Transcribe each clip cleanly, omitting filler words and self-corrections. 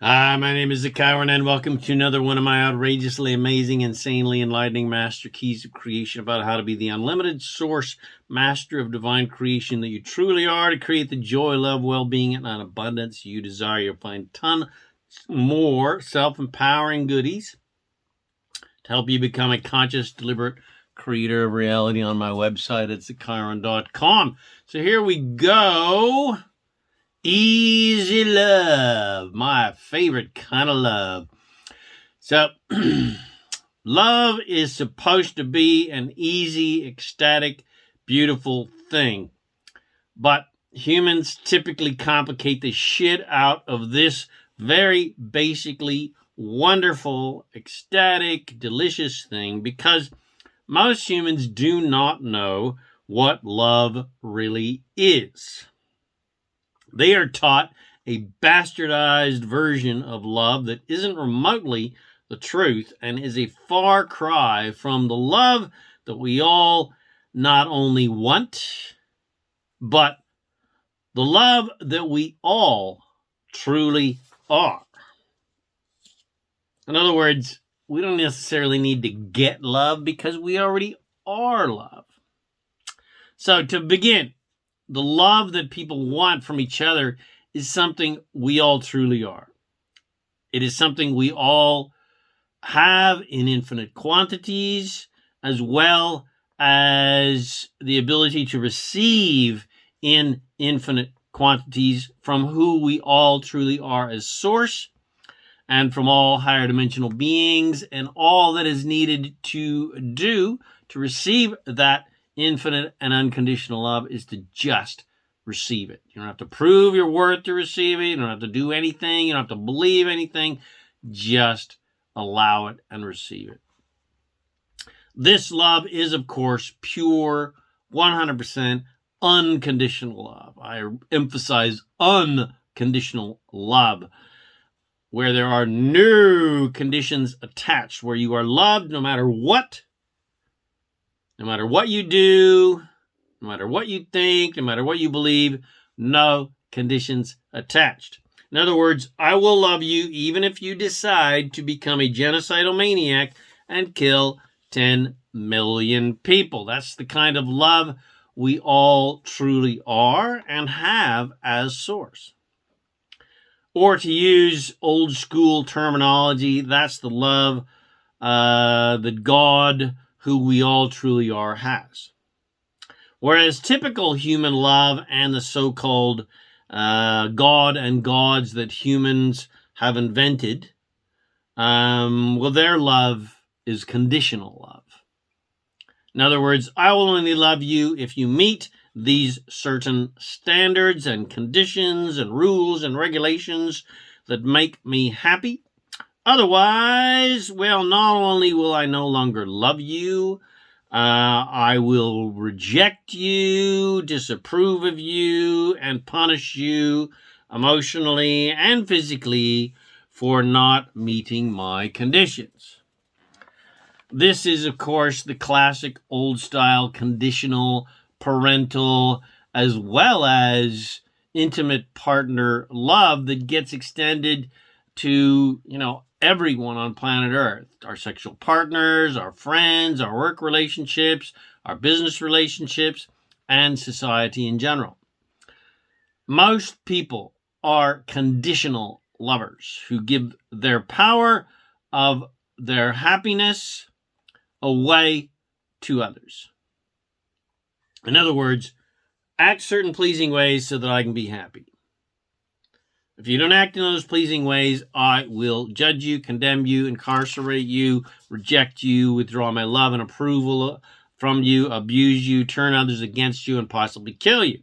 Hi, my name is ZaKaiRan, and welcome to another one of my outrageously amazing, insanely enlightening master keys of creation about how to be the unlimited source master of divine creation that you truly are to create the joy, love, well-being, and abundance you desire. You'll find ton more self-empowering goodies to help you become a conscious, deliberate creator of reality on my website at ZaKaiRan.com. So here we go. Easy love, my favorite kind of love. So, love is supposed to be an easy, ecstatic, beautiful thing. But humans typically complicate the shit out of this very basically wonderful, ecstatic, delicious thing because most humans do not know what love really is. They are taught a bastardized version of love that isn't remotely the truth and is a far cry from the love that we all not only want, but the love that we all truly are. In other words, we don't necessarily need to get love because we already are love. So to begin, the love that people want from each other is something we all truly are. It is something we all have in infinite quantities, as well as the ability to receive in infinite quantities from who we all truly are as source and from all higher dimensional beings, and all that is needed to do to receive that infinite and unconditional love is to just receive it. You don't have to prove your worth to receive it. You don't have to do anything. You don't have to believe anything. Just allow it and receive it. This love is, of course, pure, 100% unconditional love. I emphasize unconditional love, where there are no conditions attached, where you are loved no matter what. No matter what you do, no matter what you think, no matter what you believe, no conditions attached. In other words, I will love you even if you decide to become a genocidal maniac and kill 10 million people. That's the kind of love we all truly are and have as source. Or to use old school terminology, that's the love that God, who we all truly are, has. Whereas typical human love and the so-called God and gods that humans have invented, their love is conditional love. In other words, I will only love you if you meet these certain standards and conditions and rules and regulations that make me happy. Otherwise, not only will I no longer love you, I will reject you, disapprove of you, and punish you emotionally and physically for not meeting my conditions. This is, of course, the classic old-style conditional, parental, as well as intimate partner love that gets extended to, everyone on planet Earth, our sexual partners, our friends, our work relationships, our business relationships, and society in general. Most people are conditional lovers who give their power of their happiness away to others. In other words, act certain pleasing ways so that I can be happy. If you don't act in those pleasing ways, I will judge you, condemn you, incarcerate you, reject you, withdraw my love and approval from you, abuse you, turn others against you, and possibly kill you.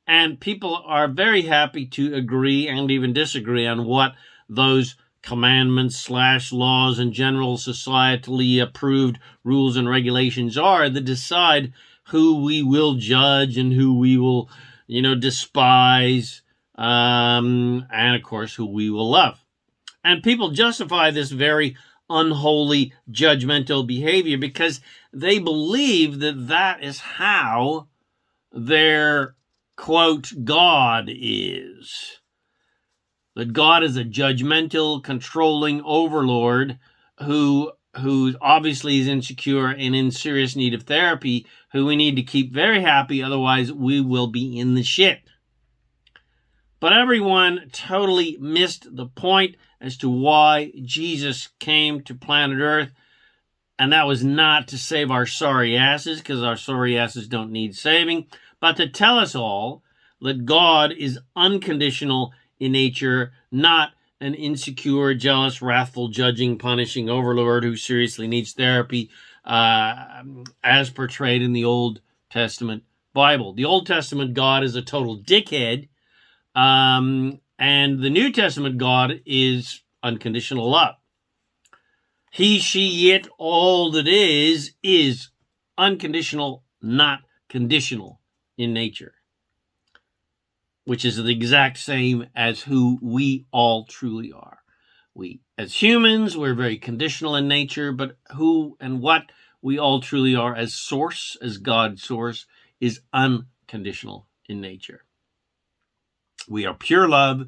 And people are very happy to agree and even disagree on what those commandments / laws and general societally approved rules and regulations are that decide who we will judge and who we will, despise, and of course, who we will love. And people justify this very unholy, judgmental behavior because they believe that that is how their, quote, God is. That God is a judgmental, controlling overlord who obviously is insecure and in serious need of therapy, who we need to keep very happy, otherwise we will be in the shit. But everyone totally missed the point as to why Jesus came to planet Earth, and that was not to save our sorry asses, because our sorry asses don't need saving, but to tell us all that God is unconditional in nature, not an insecure, jealous, wrathful, judging, punishing overlord who seriously needs therapy, as portrayed in the Old Testament Bible. The Old Testament God is a total dickhead, and the New Testament God is unconditional love. He, she, it, all that is unconditional, not conditional in nature, which is the exact same as who we all truly are. We, as humans, we're very conditional in nature, but who and what we all truly are as source, as God's source, is unconditional in nature. We are pure love,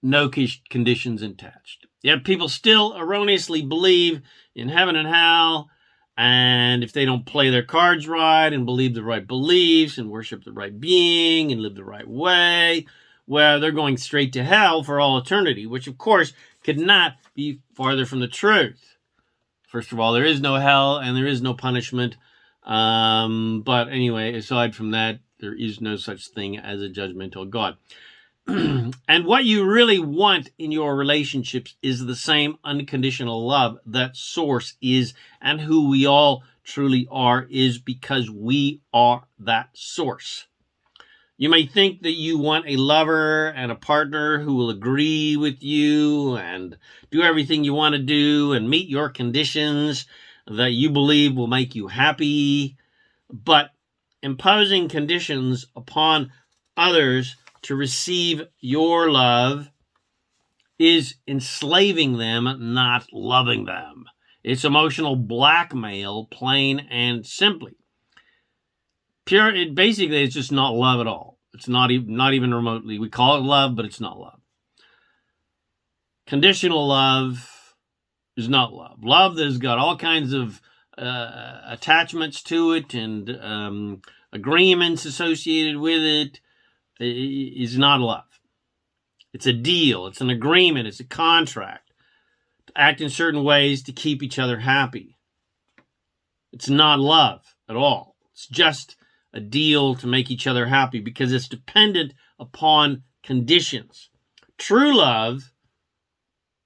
no conditions attached. Yet people still erroneously believe in heaven and hell, and if they don't play their cards right and believe the right beliefs and worship the right being and live the right way, well, they're going straight to hell for all eternity, which of course could not be farther from the truth. First of all, there is no hell and there is no punishment. But anyway, aside from that, there is no such thing as a judgmental God. And what you really want in your relationships is the same unconditional love that source is, and who we all truly are is because we are that source. You may think that you want a lover and a partner who will agree with you and do everything you want to do and meet your conditions that you believe will make you happy, but imposing conditions upon others to receive your love is enslaving them, not loving them. It's emotional blackmail, plain and simply. Basically, it's just not love at all. It's not even remotely. We call it love, but it's not love. Conditional love is not love. Love that has got all kinds of attachments to it and agreements associated with it is not love. It's a deal. It's an agreement. It's a contract to act in certain ways to keep each other happy. It's not love at all. It's just a deal to make each other happy because it's dependent upon conditions. True love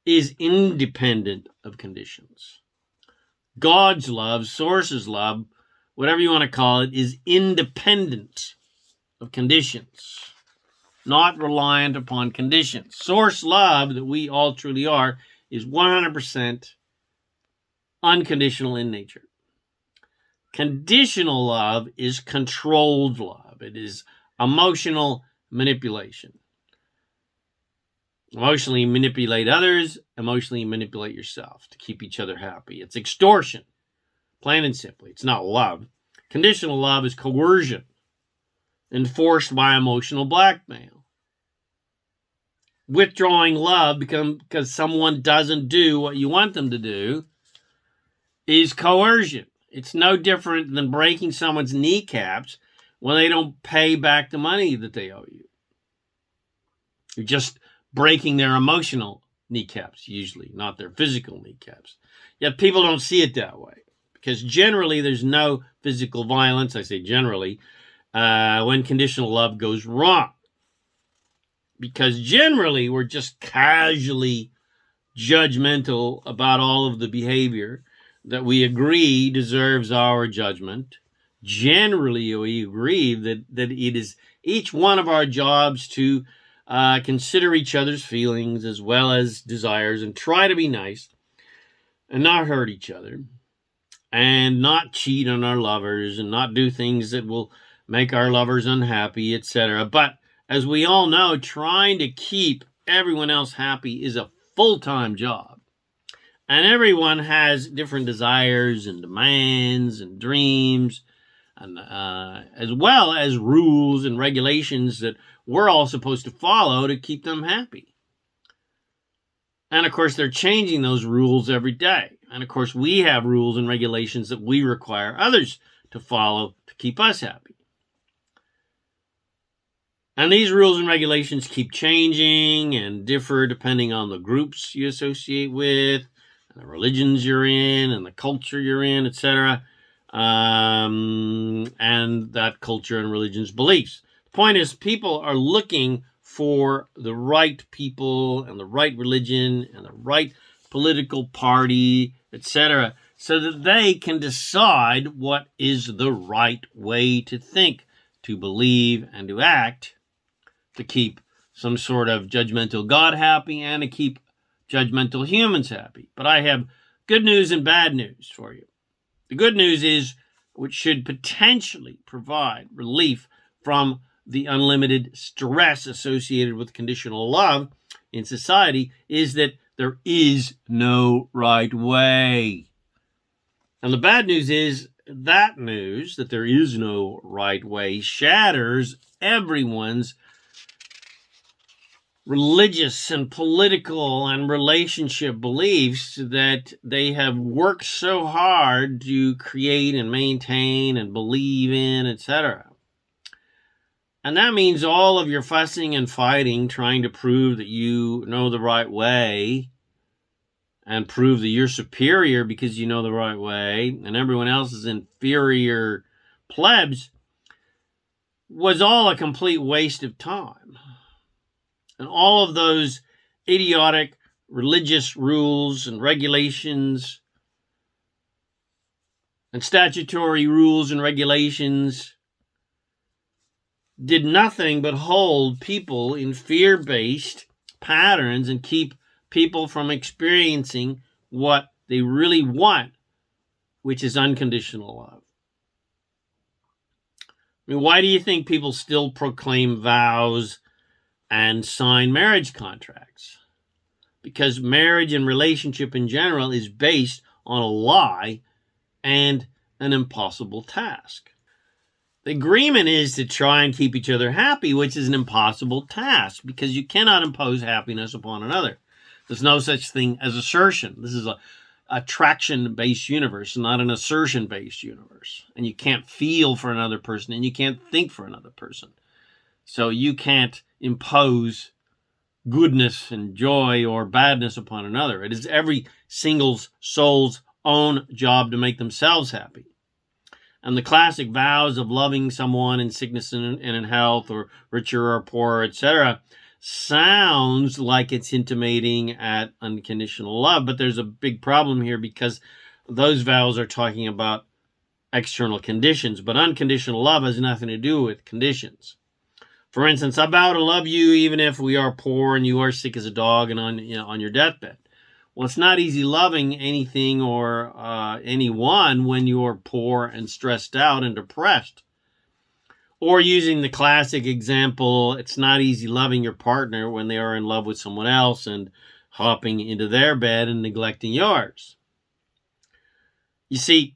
is independent of conditions. God's love, source's love, whatever you want to call it, is independent of conditions, not reliant upon conditions. Source love that we all truly are is 100% unconditional in nature. Conditional love is controlled love. It is emotional manipulation. Emotionally manipulate others, emotionally manipulate yourself to keep each other happy. It's extortion, plain and simply. It's not love. Conditional love is coercion, enforced by emotional blackmail. Withdrawing love because someone doesn't do what you want them to do is coercion. It's no different than breaking someone's kneecaps when they don't pay back the money that they owe you. You're just breaking their emotional kneecaps, usually, not their physical kneecaps. Yet people don't see it that way because generally there's no physical violence. I say generally, when conditional love goes wrong. Because generally we're just casually judgmental about all of the behavior that we agree deserves our judgment. Generally, we agree that it is each one of our jobs to consider each other's feelings as well as desires and try to be nice and not hurt each other and not cheat on our lovers and not do things that will make our lovers unhappy, etc. But as we all know, trying to keep everyone else happy is a full-time job. And everyone has different desires and demands and dreams, and as well as rules and regulations that we're all supposed to follow to keep them happy. And of course, they're changing those rules every day. And of course, we have rules and regulations that we require others to follow to keep us happy. And these rules and regulations keep changing and differ depending on the groups you associate with, and the religions you're in, and the culture you're in, etc., and that culture and religion's beliefs. The point is, people are looking for the right people and the right religion and the right political party, etc., so that they can decide what is the right way to think, to believe, and to act, to keep some sort of judgmental God happy and to keep judgmental humans happy. But I have good news and bad news for you. The good news is, which should potentially provide relief from the unlimited stress associated with conditional love in society, is that there is no right way. And the bad news is that news, that there is no right way, shatters everyone's religious and political and relationship beliefs that they have worked so hard to create and maintain and believe in, etc. And that means all of your fussing and fighting, trying to prove that you know the right way and prove that you're superior because you know the right way and everyone else is inferior plebs, was all a complete waste of time. And all of those idiotic religious rules and regulations and statutory rules and regulations did nothing but hold people in fear-based patterns and keep people from experiencing what they really want, which is unconditional love. I mean, why do you think people still proclaim vows and sign marriage contracts? Because marriage and relationship in general is based on a lie and an impossible task. The agreement is to try and keep each other happy, which is an impossible task because you cannot impose happiness upon another. There's no such thing as assertion. This is a attraction-based universe, not an assertion-based universe. And you can't feel for another person and you can't think for another person. So you can't impose goodness and joy or badness upon another. It is every single soul's own job to make themselves happy. And the classic vows of loving someone in sickness and in health, or richer or poorer, etc., sounds like it's intimating at unconditional love. But there's a big problem here because those vows are talking about external conditions. But unconditional love has nothing to do with conditions. For instance, I vow to love you even if we are poor and you are sick as a dog and on your deathbed. Well, it's not easy loving anything or anyone when you are poor and stressed out and depressed. Or using the classic example, it's not easy loving your partner when they are in love with someone else and hopping into their bed and neglecting yours. You see,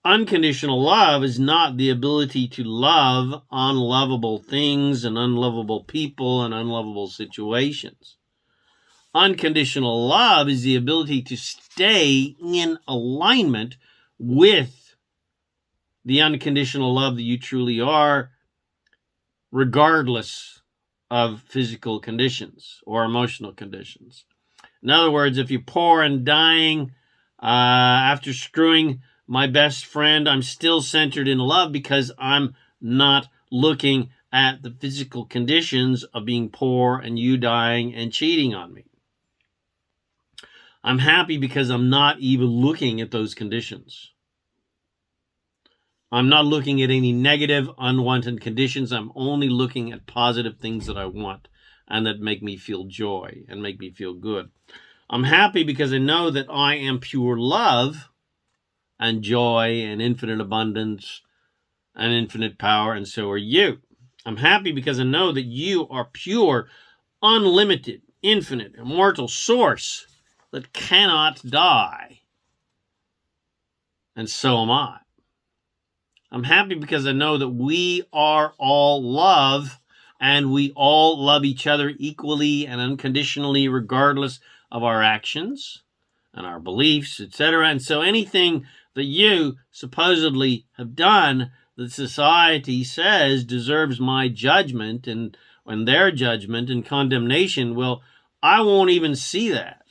unconditional love is not the ability to love unlovable things and unlovable people and unlovable situations. Unconditional love is the ability to stay in alignment with the unconditional love that you truly are, regardless of physical conditions or emotional conditions. In other words, if you're poor and dying after screwing my best friend, I'm still centered in love because I'm not looking at the physical conditions of being poor and you dying and cheating on me. I'm happy because I'm not even looking at those conditions. I'm not looking at any negative, unwanted conditions. I'm only looking at positive things that I want and that make me feel joy and make me feel good. I'm happy because I know that I am pure love and joy and infinite abundance and infinite power, and so are you. I'm happy because I know that you are pure, unlimited, infinite, immortal source that cannot die. And so am I. I'm happy because I know that we are all love and we all love each other equally and unconditionally, regardless of our actions and our beliefs, etc. And so anything that you supposedly have done that society says deserves my judgment and their judgment and condemnation, well, I won't even see that.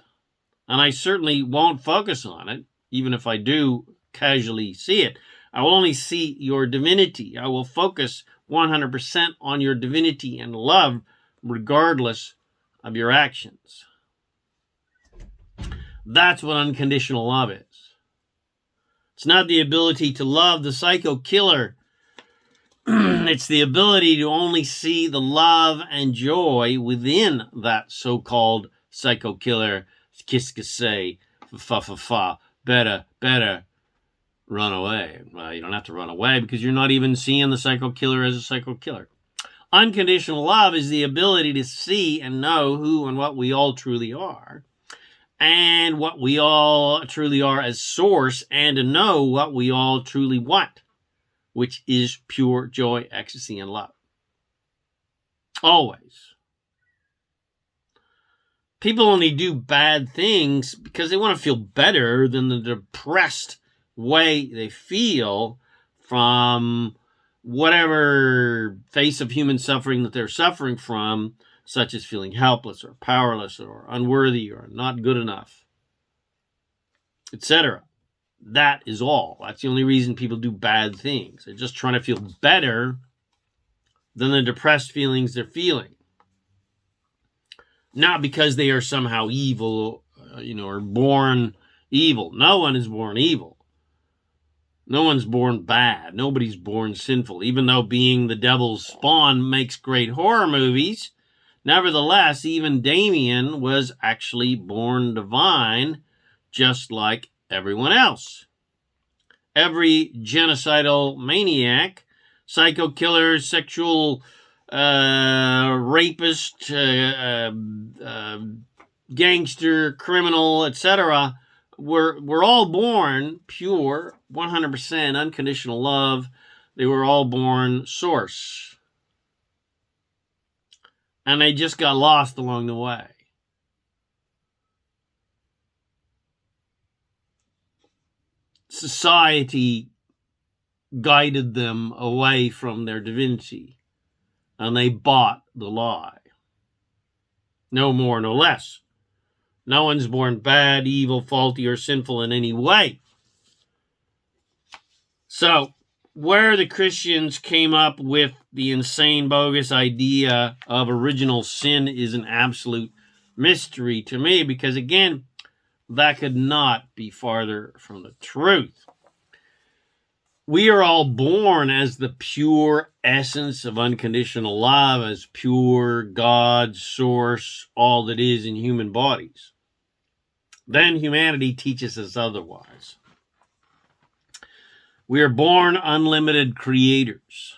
And I certainly won't focus on it, even if I do casually see it. I will only see your divinity. I will focus 100% on your divinity and love, regardless of your actions. That's what unconditional love is. It's not the ability to love the psycho killer. It's the ability to only see the love and joy within that so-called psycho killer. Qu'est-ce que c'est? Fa. Better. Run away. Well, you don't have to run away because you're not even seeing the psycho killer as a psycho killer. Unconditional love is the ability to see and know who and what we all truly are, and what we all truly are as source, and to know what we all truly want, which is pure joy, ecstasy, and love. Always. People only do bad things because they want to feel better than the depressed way they feel from whatever face of human suffering that they're suffering from, such as feeling helpless or powerless or unworthy or not good enough, etc. That is all. That's the only reason people do bad things. They're just trying to feel better than the depressed feelings they're feeling. Not because they are somehow evil, or born evil. No one is born evil. No one's born bad. Nobody's born sinful. Even though being the devil's spawn makes great horror movies, nevertheless, even Damien was actually born divine, just like everyone else. Every genocidal maniac, psycho killer, sexual rapist, gangster, criminal, etc., we're all born pure, 100% unconditional love. They were all born source. And they just got lost along the way. Society guided them away from their divinity, and they bought the lie. No more, no less. No one's born bad, evil, faulty, or sinful in any way. So, where the Christians came up with the insane, bogus idea of original sin is an absolute mystery to me, because, again, that could not be farther from the truth. We are all born as the pure essence of unconditional love, as pure God, source, all that is in human bodies. Then humanity teaches us otherwise. We are born unlimited creators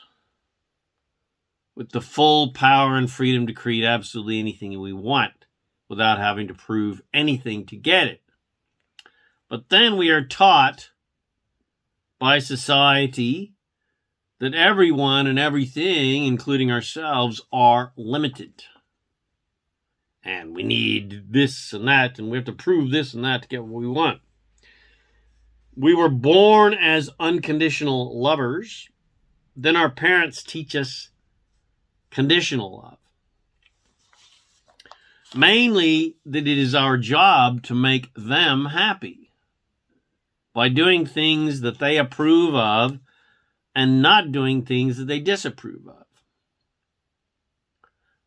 with the full power and freedom to create absolutely anything we want without having to prove anything to get it. But then we are taught by society that everyone and everything, including ourselves, are limited. And we need this and that, and we have to prove this and that to get what we want. We were born as unconditional lovers. Then our parents teach us conditional love. Mainly that it is our job to make them happy by doing things that they approve of and not doing things that they disapprove of.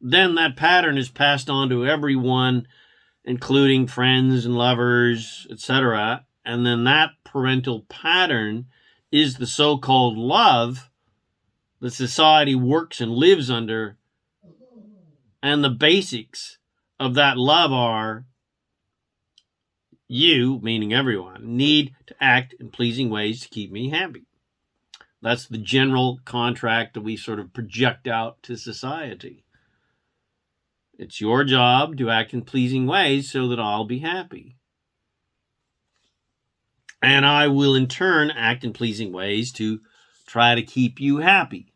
Then that pattern is passed on to everyone, including friends and lovers, etc. And then that parental pattern is the so-called love that society works and lives under. And the basics of that love are: you, meaning everyone, need to act in pleasing ways to keep me happy. That's the general contract that we sort of project out to society. It's your job to act in pleasing ways so that I'll be happy. And I will in turn act in pleasing ways to try to keep you happy.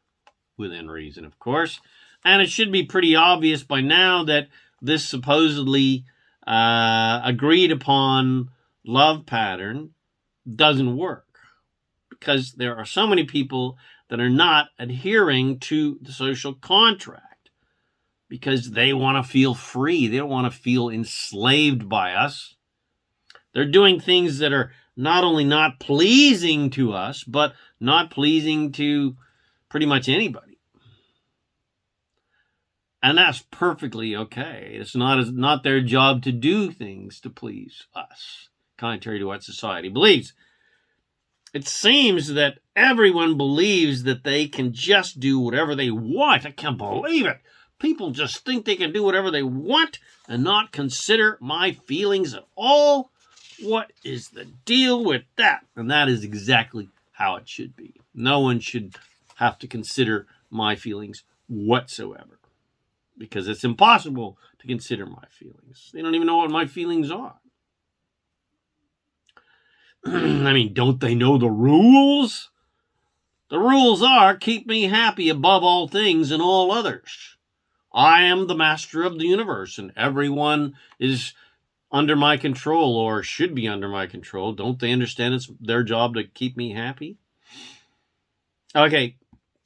Within reason, of course. And it should be pretty obvious by now that this supposedly agreed upon love pattern doesn't work, because there are so many people that are not adhering to the social contract because they want to feel free. They don't want to feel enslaved by us. They're doing things that are not only not pleasing to us, but not pleasing to pretty much anybody. And that's perfectly okay. It's not their job to do things to please us, contrary to what society believes. It seems that everyone believes that they can just do whatever they want. I can't believe it. People just think they can do whatever they want and not consider my feelings at all. What is the deal with that? And that is exactly how it should be. No one should have to consider my feelings whatsoever, because it's impossible to consider my feelings. They don't even know what my feelings are. I mean, don't they know the rules? The rules are, keep me happy above all things and all others. I am the master of the universe, and everyone is under my control, or should be under my control. Don't they understand it's their job to keep me happy? Okay,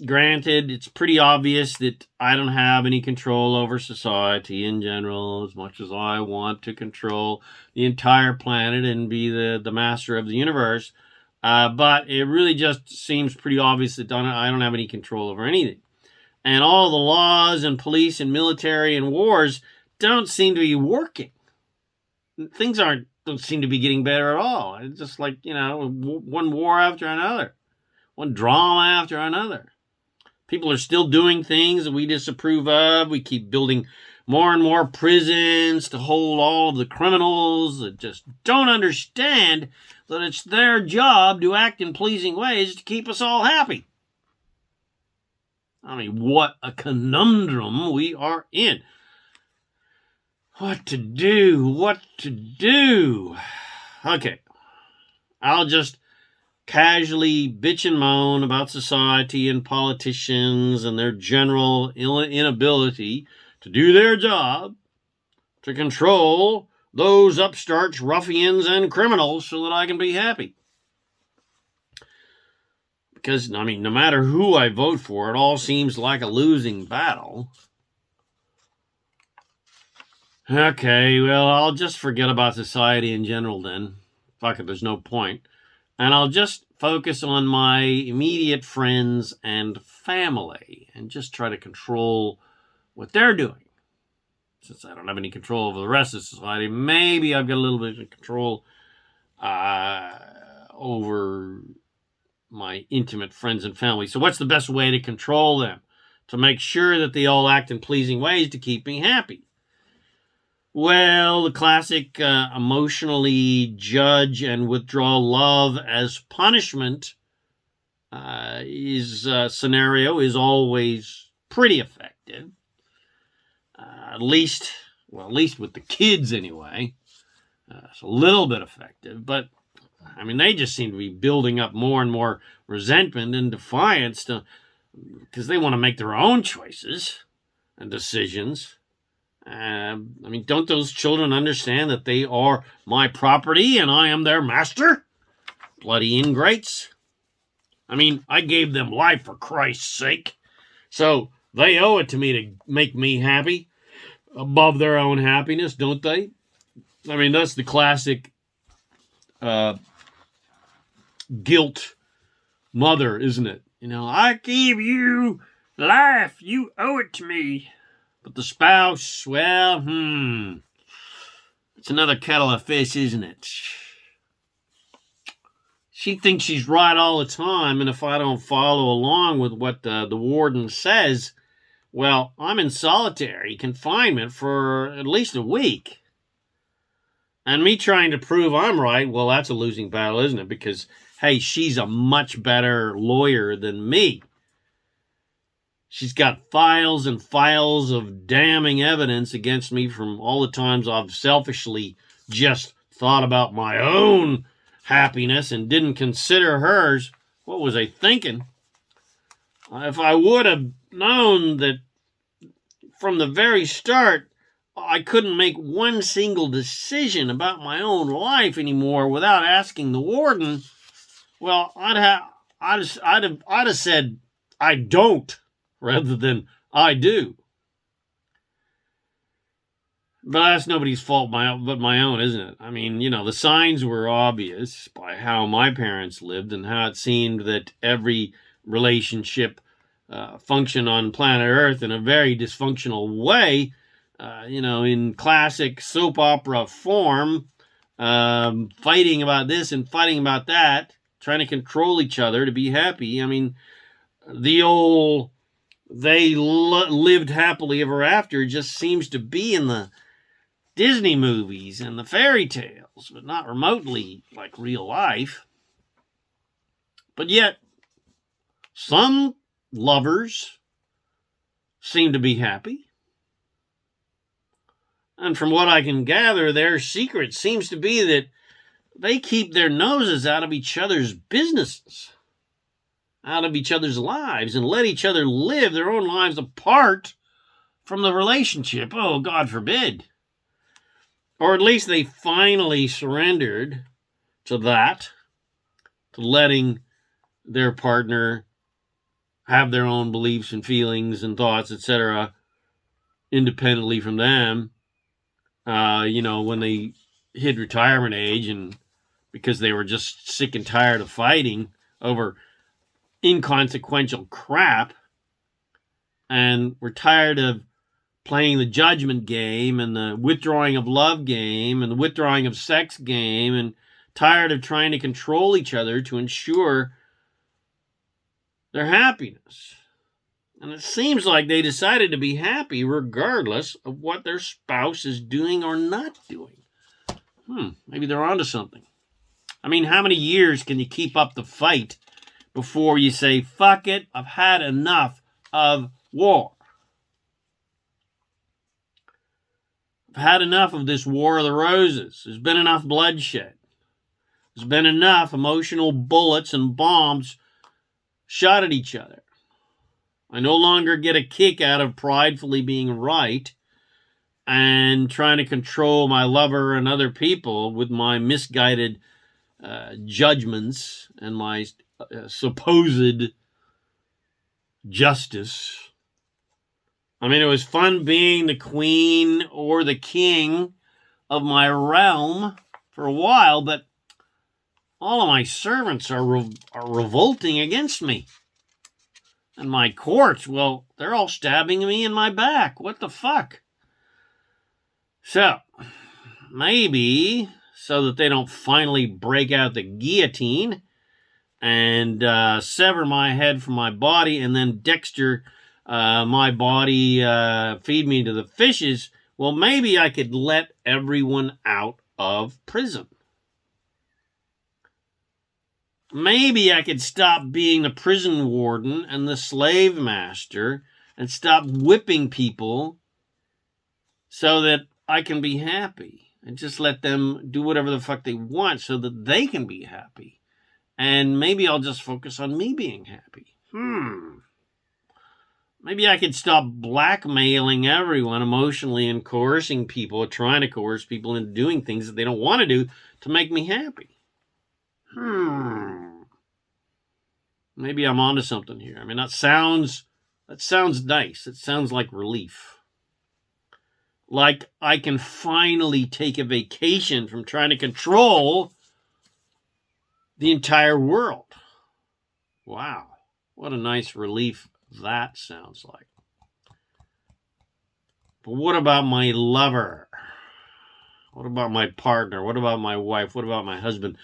granted, it's pretty obvious that I don't have any control over society in general, as much as I want to control the entire planet and be the master of the universe. But it really just seems pretty obvious that I don't have any control over anything. And all the laws and police and military and wars don't seem to be working. Things don't seem to be getting better at all. It's just like, one war after another, one drama after another. People are still doing things that we disapprove of. We keep building more and more prisons to hold all of the criminals that just don't understand that it's their job to act in pleasing ways to keep us all happy. I mean, what a conundrum we are in. What to do? Okay, I'll just casually bitch and moan about society and politicians and their general inability to do their job to control those upstarts, ruffians, and criminals so that I can be happy. Because, I mean, no matter who I vote for, it all seems like a losing battle. Okay, well, I'll just forget about society in general then. Fuck it, there's no point. And I'll just focus on my immediate friends and family and just try to control what they're doing. Since I don't have any control over the rest of society, maybe I've got a little bit of control over my intimate friends and family. So what's the best way to control them? To make sure that they all act in pleasing ways to keep me happy? Well, the classic emotionally judge and withdraw love as punishment scenario is always pretty effective. At least with the kids anyway. It's a little bit effective, but I mean, they just seem to be building up more and more resentment and defiance because they want to make their own choices and decisions. I mean, don't those children understand that they are my property and I am their master? Bloody ingrates. I mean, I gave them life for Christ's sake. So they owe it to me to make me happy above their own happiness, don't they? I mean, that's the classic guilt mother, isn't it? I gave you life. You owe it to me. But the spouse, well, it's another kettle of fish, isn't it? She thinks she's right all the time, and if I don't follow along with what the warden says, well, I'm in solitary confinement for at least a week. And me trying to prove I'm right, well, that's a losing battle, isn't it? Because, hey, she's a much better lawyer than me. She's got files and files of damning evidence against me from all the times I've selfishly just thought about my own happiness and didn't consider hers. What was I thinking? If I would have known that from the very start, I couldn't make one single decision about my own life anymore without asking the warden, well, I'd have said I don't rather than I do. But that's nobody's fault but my own, isn't it? I mean, the signs were obvious by how my parents lived and how it seemed that every relationship functioned on planet Earth in a very dysfunctional way, in classic soap opera form, fighting about this and fighting about that, trying to control each other to be happy. I mean, the old lived happily ever after just seems to be in the Disney movies and the fairy tales, but not remotely like real life. But yet, some lovers seem to be happy. And from what I can gather, their secret seems to be that they keep their noses out of each other's businesses, out of each other's lives, and let each other live their own lives apart from the relationship. Oh, God forbid. Or at least they finally surrendered to that, to letting their partner have their own beliefs and feelings and thoughts, etc., independently from them, when they hit retirement age, and because they were just sick and tired of fighting over inconsequential crap, and were tired of playing the judgment game and the withdrawing of love game and the withdrawing of sex game, and tired of trying to control each other to ensure their happiness. And it seems like they decided to be happy regardless of what their spouse is doing or not doing. Maybe they're onto something. I mean, how many years can you keep up the fight before you say, fuck it, I've had enough of war? I've had enough of this War of the Roses. There's been enough bloodshed. There's been enough emotional bullets and bombs shot at each other. I no longer get a kick out of pridefully being right and trying to control my lover and other people with my misguided judgments and my supposed justice. I mean, it was fun being the queen or the king of my realm for a while, but all of my servants are revolting against me. And my courts, well, they're all stabbing me in my back. What the fuck? So, maybe, so that they don't finally break out the guillotine and sever my head from my body and then Dexter my body, feed me to the fishes, well, maybe I could let everyone out of prison. Maybe I could stop being the prison warden and the slave master and stop whipping people so that I can be happy and just let them do whatever the fuck they want so that they can be happy. And maybe I'll just focus on me being happy. Maybe I could stop blackmailing everyone emotionally and coercing people, or trying to coerce people into doing things that they don't want to do to make me happy. Maybe I'm onto something here. I mean, that sounds nice. It sounds like relief. Like I can finally take a vacation from trying to control the entire world. Wow. What a nice relief that sounds like. But what about my lover? What about my partner? What about my wife? What about my husband?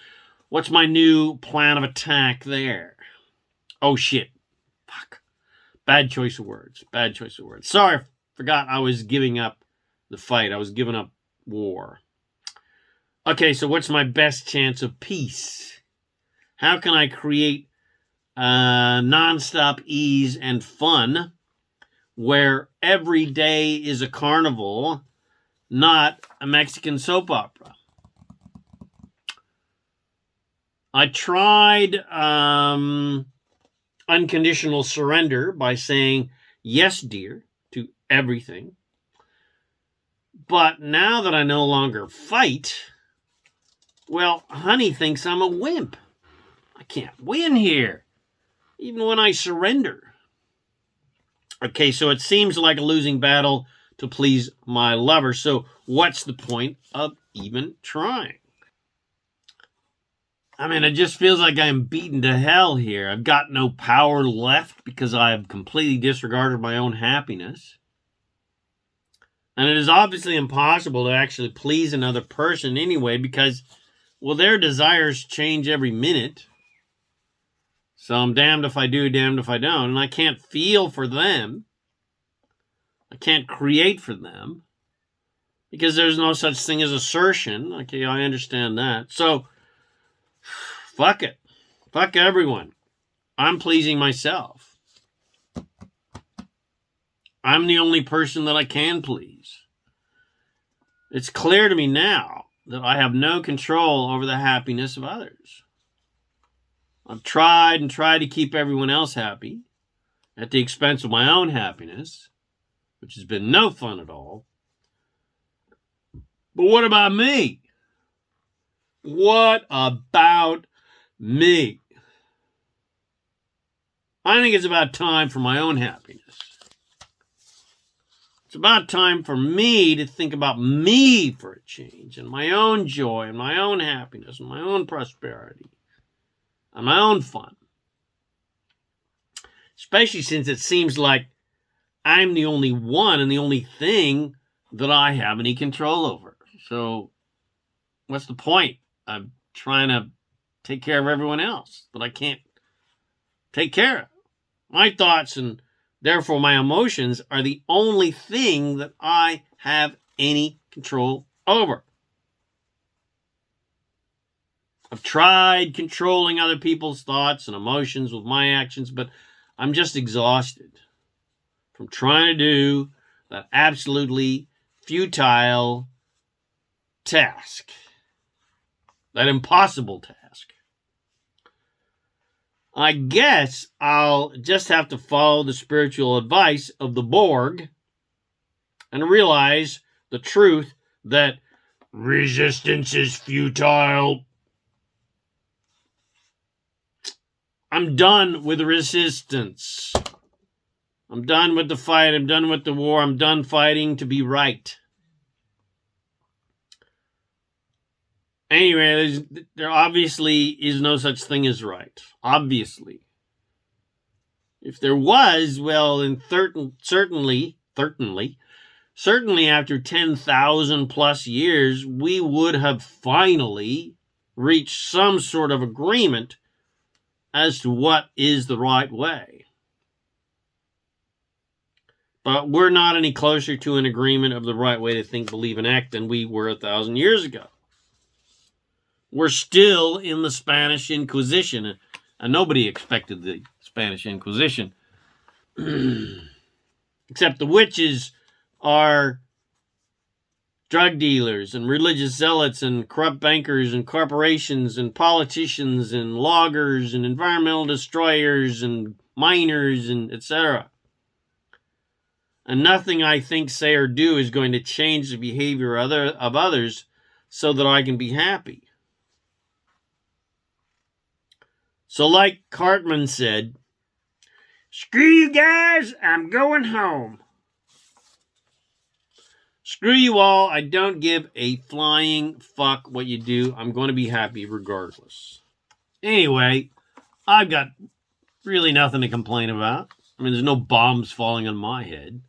What's my new plan of attack there? Oh, shit. Fuck. Bad choice of words. Sorry, forgot I was giving up the fight. I was giving up war. Okay, so what's my best chance of peace? How can I create nonstop ease and fun where every day is a carnival, not a Mexican soap opera? I tried unconditional surrender by saying yes, dear, to everything. But now that I no longer fight, well, honey thinks I'm a wimp. I can't win here, even when I surrender. Okay, so it seems like a losing battle to please my lover. So what's the point of even trying? I mean, it just feels like I'm beaten to hell here. I've got no power left because I have completely disregarded my own happiness. And it is obviously impossible to actually please another person anyway because, well, their desires change every minute. So I'm damned if I do, damned if I don't. And I can't feel for them. I can't create for them because there's no such thing as assertion. Okay, I understand that. So, fuck it. Fuck everyone. I'm pleasing myself. I'm the only person that I can please. It's clear to me now that I have no control over the happiness of others. I've tried and tried to keep everyone else happy at the expense of my own happiness, which has been no fun at all. But what about me? What about me? I think it's about time for my own happiness. It's about time for me to think about me for a change and my own joy and my own happiness and my own prosperity and my own fun. Especially since it seems like I'm the only one and the only thing that I have any control over. So what's the point? I'm trying to take care of everyone else, but I can't take care of. My thoughts and therefore my emotions are the only thing that I have any control over. I've tried controlling other people's thoughts and emotions with my actions, but I'm just exhausted from trying to do that absolutely futile task, that impossible task. I guess I'll just have to follow the spiritual advice of the Borg and realize the truth that resistance is futile. I'm done with resistance. I'm done with the fight. I'm done with the war. I'm done fighting to be right. Anyway, there obviously is no such thing as right. Obviously. If there was, well, then certainly after 10,000 plus years, we would have finally reached some sort of agreement as to what is the right way. But we're not any closer to an agreement of the right way to think, believe, and act than we were 1,000 years ago. We're still in the Spanish Inquisition, and nobody expected the Spanish Inquisition. Except the witches are drug dealers and religious zealots and corrupt bankers and corporations and politicians and loggers and environmental destroyers and miners and etc. And nothing I think, say, or do is going to change the behavior of others so that I can be happy. So like Cartman said, screw you guys, I'm going home. Screw you all, I don't give a flying fuck what you do. I'm going to be happy regardless. Anyway, I've got really nothing to complain about. I mean, there's no bombs falling on my head.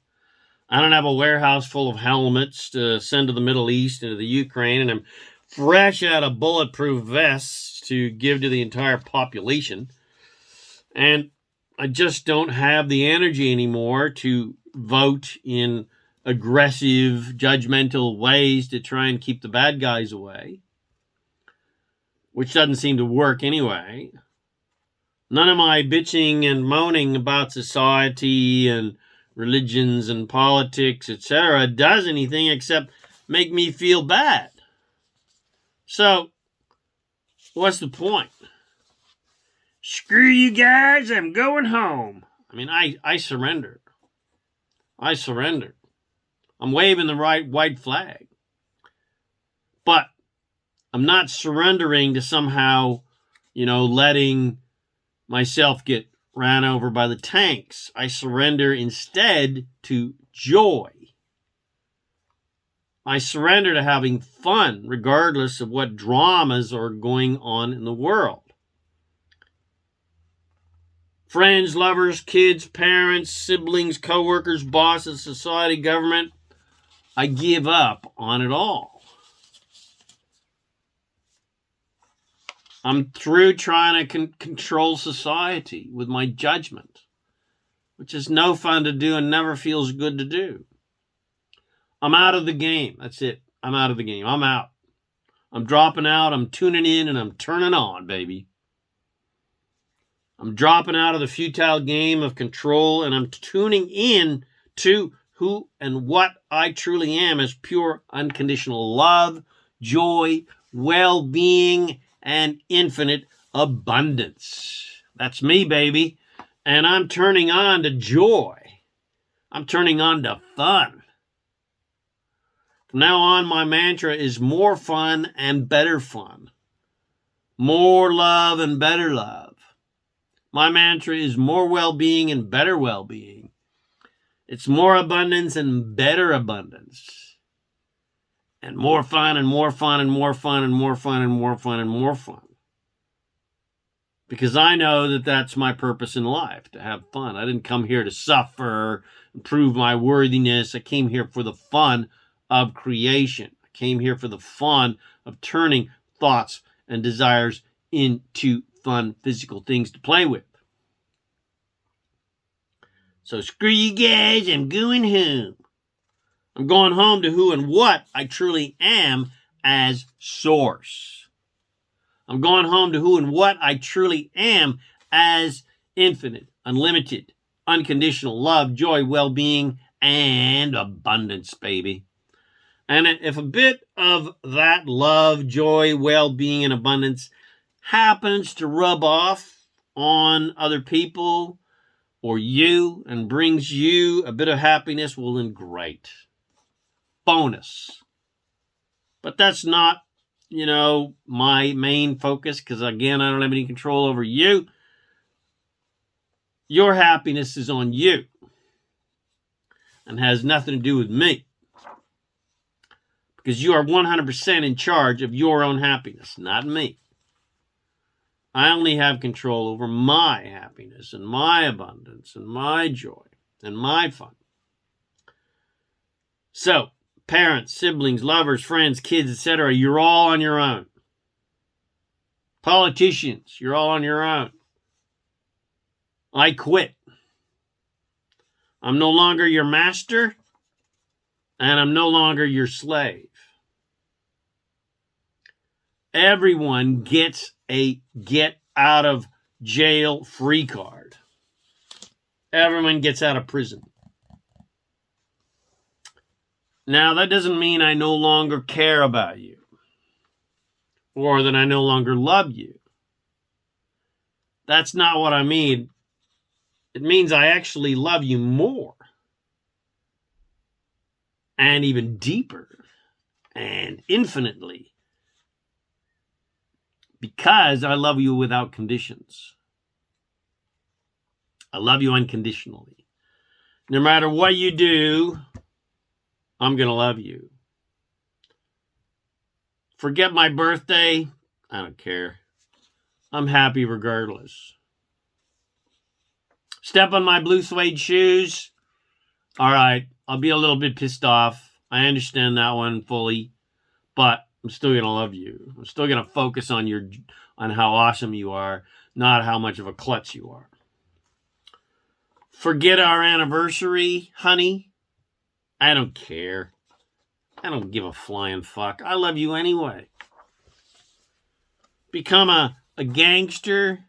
I don't have a warehouse full of helmets to send to the Middle East and to the Ukraine, and I'm fresh out of bulletproof vests to give to the entire population. And I just don't have the energy anymore to vote in aggressive, judgmental ways to try and keep the bad guys away, which doesn't seem to work anyway. None of my bitching and moaning about society and religions and politics, etc., does anything except make me feel bad. So, what's the point? Screw you guys, I'm going home. I mean, I surrendered. I surrender. I'm waving the right white flag. But I'm not surrendering to somehow, letting myself get ran over by the tanks. I surrender instead to joy. I surrender to having fun, regardless of what dramas are going on in the world. Friends, lovers, kids, parents, siblings, co-workers, bosses, society, government. I give up on it all. I'm through trying to control society with my judgment, which is no fun to do and never feels good to do. I'm out of the game. That's it. I'm out of the game. I'm out. I'm dropping out. I'm tuning in and I'm turning on, baby. I'm dropping out of the futile game of control and I'm tuning in to who and what I truly am as pure unconditional love, joy, well-being, and infinite abundance. That's me, baby. And I'm turning on to joy. I'm turning on to fun. From now on, my mantra is more fun and better fun. More love and better love. My mantra is more well-being and better well-being. It's more abundance and better abundance. And more fun and more fun and more fun and more fun and more fun and more fun. Because I know that that's my purpose in life, to have fun. I didn't come here to suffer and prove my worthiness. I came here for the fun of creation. I came here for the fun of turning thoughts and desires into fun physical things to play with. So screw you guys, I'm going home. I'm going home to who and what I truly am as source. I'm going home to who and what I truly am as infinite, unlimited, unconditional love, joy, well-being, and abundance, baby. And if a bit of that love, joy, well-being, and abundance happens to rub off on other people or you and brings you a bit of happiness, well then great. Bonus. But that's not, my main focus because, again, I don't have any control over you. Your happiness is on you and has nothing to do with me. Because you are 100% in charge of your own happiness, not me. I only have control over my happiness and my abundance and my joy and my fun. So, parents, siblings, lovers, friends, kids, etc., you're all on your own. Politicians, you're all on your own. I quit. I'm no longer your master, and I'm no longer your slave. Everyone gets a get out of jail free card. Everyone gets out of prison. Now, that doesn't mean I no longer care about you or that I no longer love you. That's not what I mean. It means I actually love you more and even deeper and infinitely because I love you without conditions. I love you unconditionally. No matter what you do, I'm going to love you. Forget my birthday. I don't care. I'm happy regardless. Step on my blue suede shoes. All right, I'll be a little bit pissed off. I understand that one fully, but I'm still going to love you. I'm still going to focus on how awesome you are, not how much of a klutz you are. Forget our anniversary, honey. I don't care. I don't give a flying fuck. I love you anyway. Become a gangster,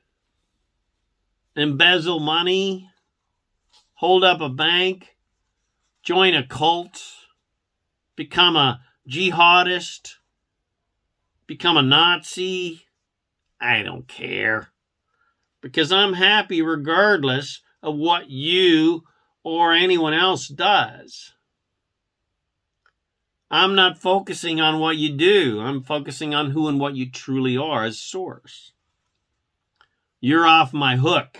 embezzle money, hold up a bank, join a cult, become a jihadist, become a Nazi. I don't care. Because I'm happy regardless of what you or anyone else does. I'm not focusing on what you do. I'm focusing on who and what you truly are as source. You're off my hook.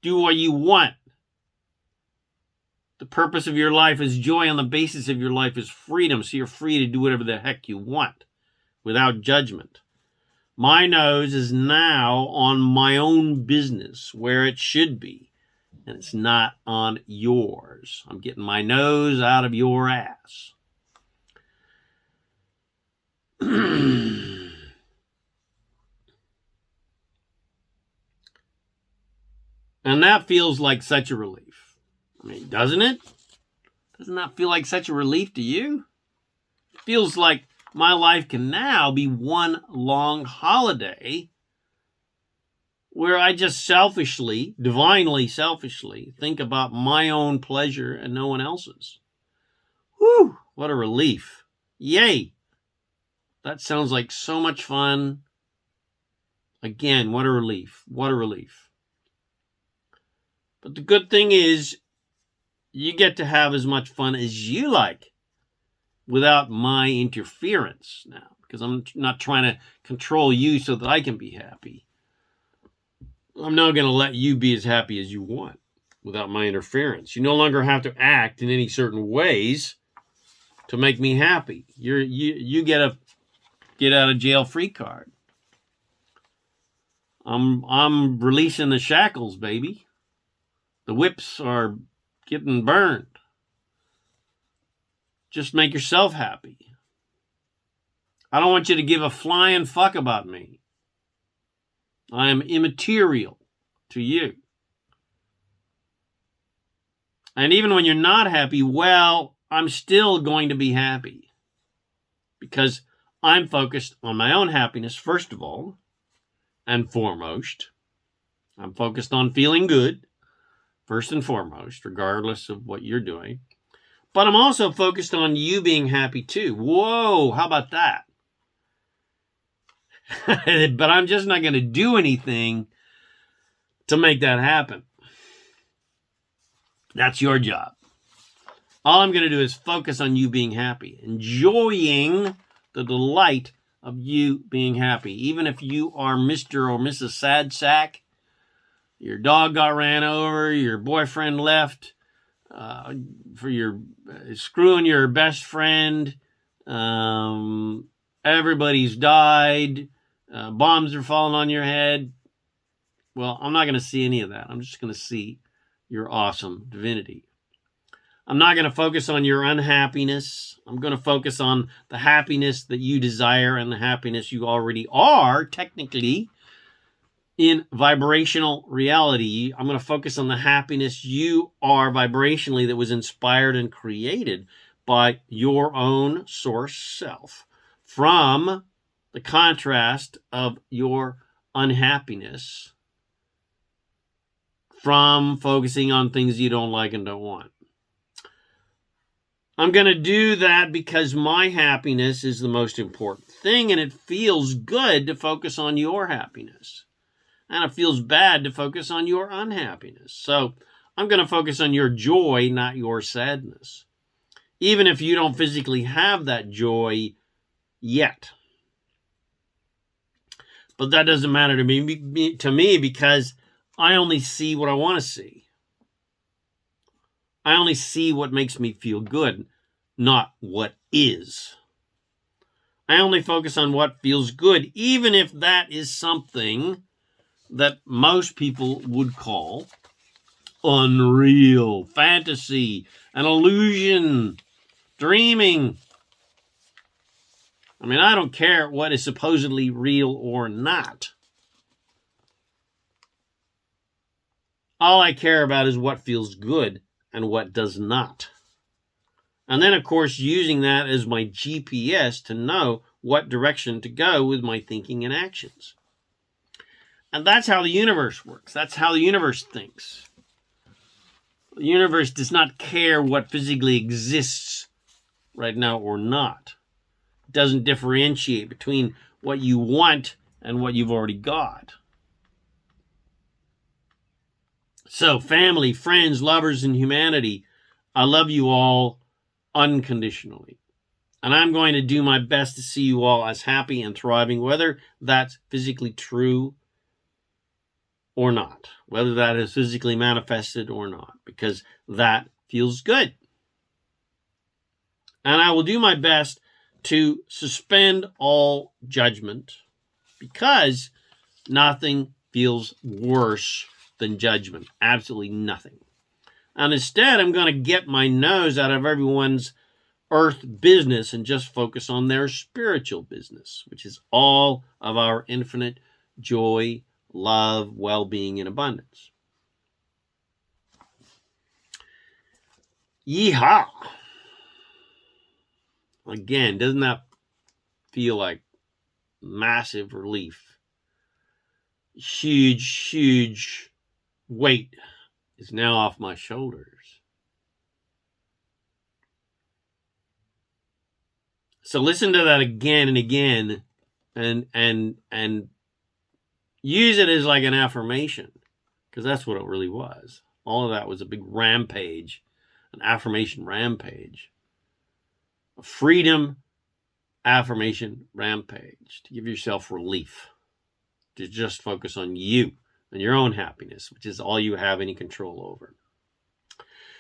Do what you want. The purpose of your life is joy, and the basis of your life is freedom. So you're free to do whatever the heck you want without judgment. My nose is now on my own business where it should be, and it's not on yours. I'm getting my nose out of your ass. And that feels like such a relief. I mean, doesn't it? Doesn't that feel like such a relief to you? It feels like my life can now be one long holiday where I just selfishly, divinely selfishly, think about my own pleasure and no one else's. Whew, what a relief. Yay. That sounds like so much fun. Again, what a relief. What a relief. But the good thing is, you get to have as much fun as you like without my interference now, because I'm not trying to control you so that I can be happy. I'm now going to let you be as happy as you want without my interference. You no longer have to act in any certain ways to make me happy. You get a get out of jail free card. I'm releasing the shackles, baby. The whips are getting burned. Just make yourself happy. I don't want you to give a flying fuck about me. I am immaterial to you. And even when you're not happy, well, I'm still going to be happy. Because I'm focused on my own happiness, first of all, and foremost. I'm focused on feeling good, first and foremost, regardless of what you're doing. But I'm also focused on you being happy too. Whoa, how about that? But I'm just not going to do anything to make that happen. That's your job. All I'm going to do is focus on you being happy, enjoying the delight of you being happy. Even if you are Mr. or Mrs. Sad Sack, your dog got ran over, your boyfriend left, for your screwing your best friend, everybody's died, bombs are falling on your head. Well, I'm not going to see any of that. I'm just going to see your awesome divinity. I'm not going to focus on your unhappiness. I'm going to focus on the happiness that you desire and the happiness you already are, technically, in vibrational reality. I'm going to focus on the happiness you are vibrationally that was inspired and created by your own source self from the contrast of your unhappiness, from focusing on things you don't like and don't want. I'm going to do that because my happiness is the most important thing, and it feels good to focus on your happiness. And it feels bad to focus on your unhappiness. So I'm going to focus on your joy, not your sadness. Even if you don't physically have that joy yet. But that doesn't matter to me because I only see what I want to see. I only see what makes me feel good, not what is. I only focus on what feels good, even if that is something that most people would call unreal, fantasy, an illusion, dreaming. I mean, I don't care what is supposedly real or not. All I care about is what feels good and what does not. And then, of course, using that as my GPS to know what direction to go with my thinking and actions. And that's how the universe works. That's how the universe thinks. The universe does not care what physically exists right now or not. It doesn't differentiate between what you want and what you've already got. So, family, friends, lovers, and humanity, I love you all unconditionally. And I'm going to do my best to see you all as happy and thriving, whether that's physically true or not, whether that is physically manifested or not, because that feels good. And I will do my best to suspend all judgment, because nothing feels worse than judgment. Absolutely nothing. And instead, I'm going to get my nose out of everyone's earth business and just focus on their spiritual business, which is all of our infinite joy, love, well-being, and abundance. Yeehaw! Again, doesn't that feel like massive relief? Huge weight is now off my shoulders. So listen to that again and again, and use it as like an affirmation, because that's what it really was. All of that was a big rampage, an affirmation rampage, a freedom affirmation rampage, to give yourself relief, to just focus on you and your own happiness, which is all you have any control over.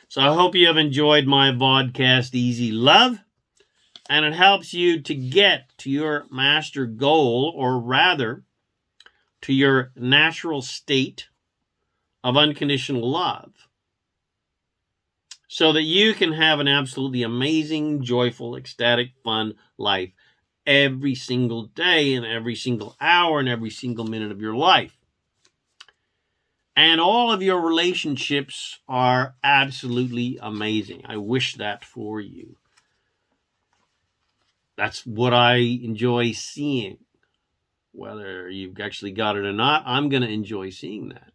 So I hope you have enjoyed my vodcast, Easy Love, and it helps you to get to your master goal, or rather, to your natural state of unconditional love, so that you can have an absolutely amazing, joyful, ecstatic, fun life every single day and every single hour and every single minute of your life. And all of your relationships are absolutely amazing. I wish that for you. That's what I enjoy seeing. Whether you've actually got it or not, I'm going to enjoy seeing that.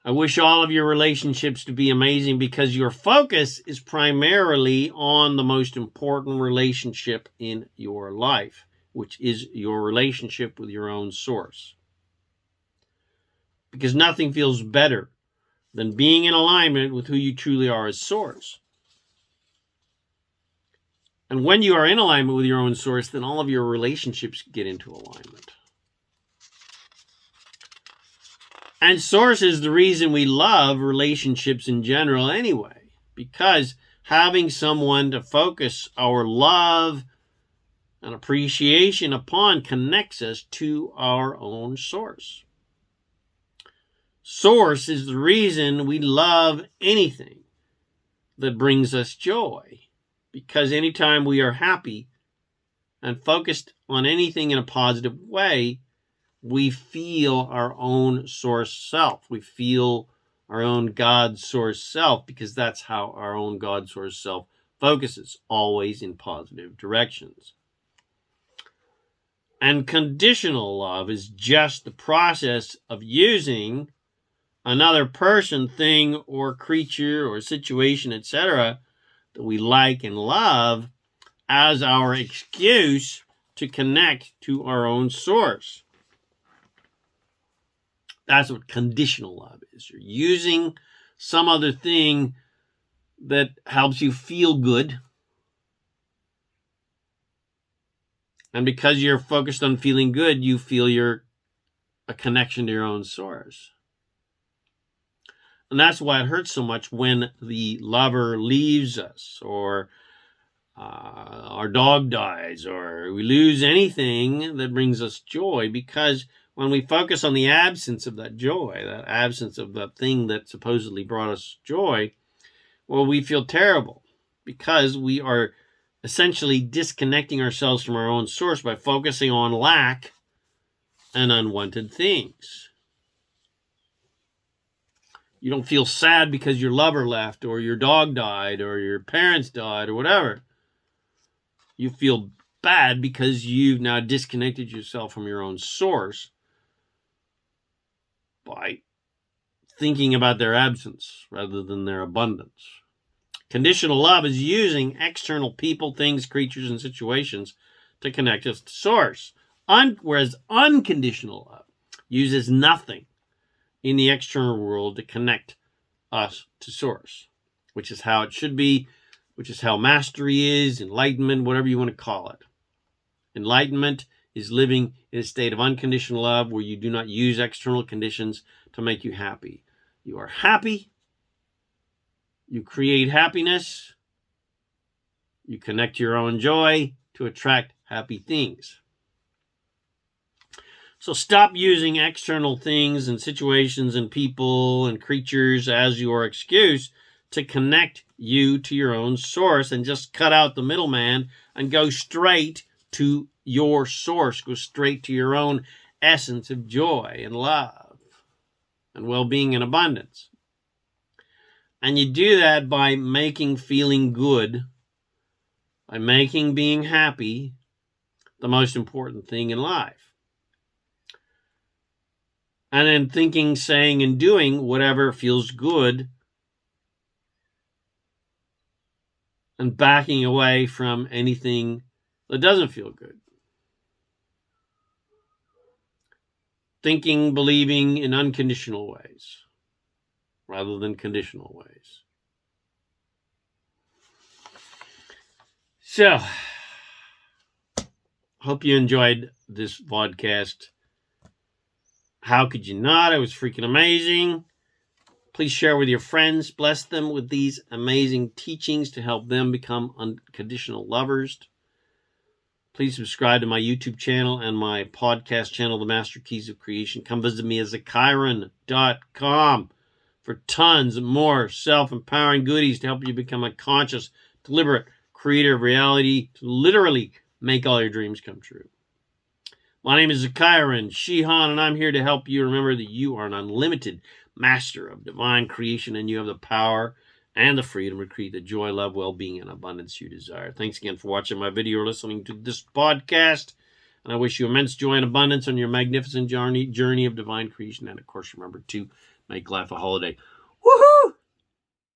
I wish all of your relationships to be amazing, because your focus is primarily on the most important relationship in your life, which is your relationship with your own source. Because nothing feels better than being in alignment with who you truly are as source. And when you are in alignment with your own source, then all of your relationships get into alignment. And source is the reason we love relationships in general anyway, because having someone to focus our love and appreciation upon connects us to our own source. Source is the reason we love anything that brings us joy, because anytime we are happy and focused on anything in a positive way, we feel our own source self. We feel our own God source self, because that's how our own God source self focuses, always in positive directions. And conditional love is just the process of using another person, thing, or creature, or situation, etc., that we like and love as our excuse to connect to our own source. That's what conditional love is. You're using some other thing that helps you feel good. And because you're focused on feeling good, you feel you're a connection to your own source. And that's why it hurts so much when the lover leaves us, or our dog dies, or we lose anything that brings us joy, because when we focus on the absence of that joy, that absence of that thing that supposedly brought us joy, well, we feel terrible, because we are essentially disconnecting ourselves from our own source by focusing on lack and unwanted things. You don't feel sad because your lover left, or your dog died, or your parents died, or whatever. You feel bad because you've now disconnected yourself from your own source by thinking about their absence rather than their abundance. Conditional love is using external people, things, creatures, and situations to connect us to source. Whereas unconditional love uses nothing in the external world to connect us to Source, which is how it should be, which is how mastery is, enlightenment, whatever you want to call it. Enlightenment is living in a state of unconditional love where you do not use external conditions to make you happy. You are happy. You create happiness. You connect your own joy to attract happy things. So stop using external things and situations and people and creatures as your excuse to connect you to your own source, and just cut out the middleman and go straight to your source. Go straight to your own essence of joy and love and well-being and abundance. And you do that by making feeling good, by making being happy the most important thing in life. And then thinking, saying, and doing whatever feels good, and backing away from anything that doesn't feel good. Thinking, believing in unconditional ways rather than conditional ways. So, hope you enjoyed this podcast. How could you not? It was freaking amazing. Please share with your friends. Bless them with these amazing teachings to help them become unconditional lovers. Please subscribe to my YouTube channel and my podcast channel, The Master Keys of Creation. Come visit me at ZaKaiRan.com for tons more self-empowering goodies to help you become a conscious, deliberate creator of reality, to literally make all your dreams come true. My name is ZaKaiRan Shihan, and I'm here to help you remember that you are an unlimited master of divine creation, and you have the power and the freedom to create the joy, love, well-being, and abundance you desire. Thanks again for watching my video or listening to this podcast, and I wish you immense joy and abundance on your magnificent journey of divine creation. And, of course, remember to make life a holiday. Woohoo!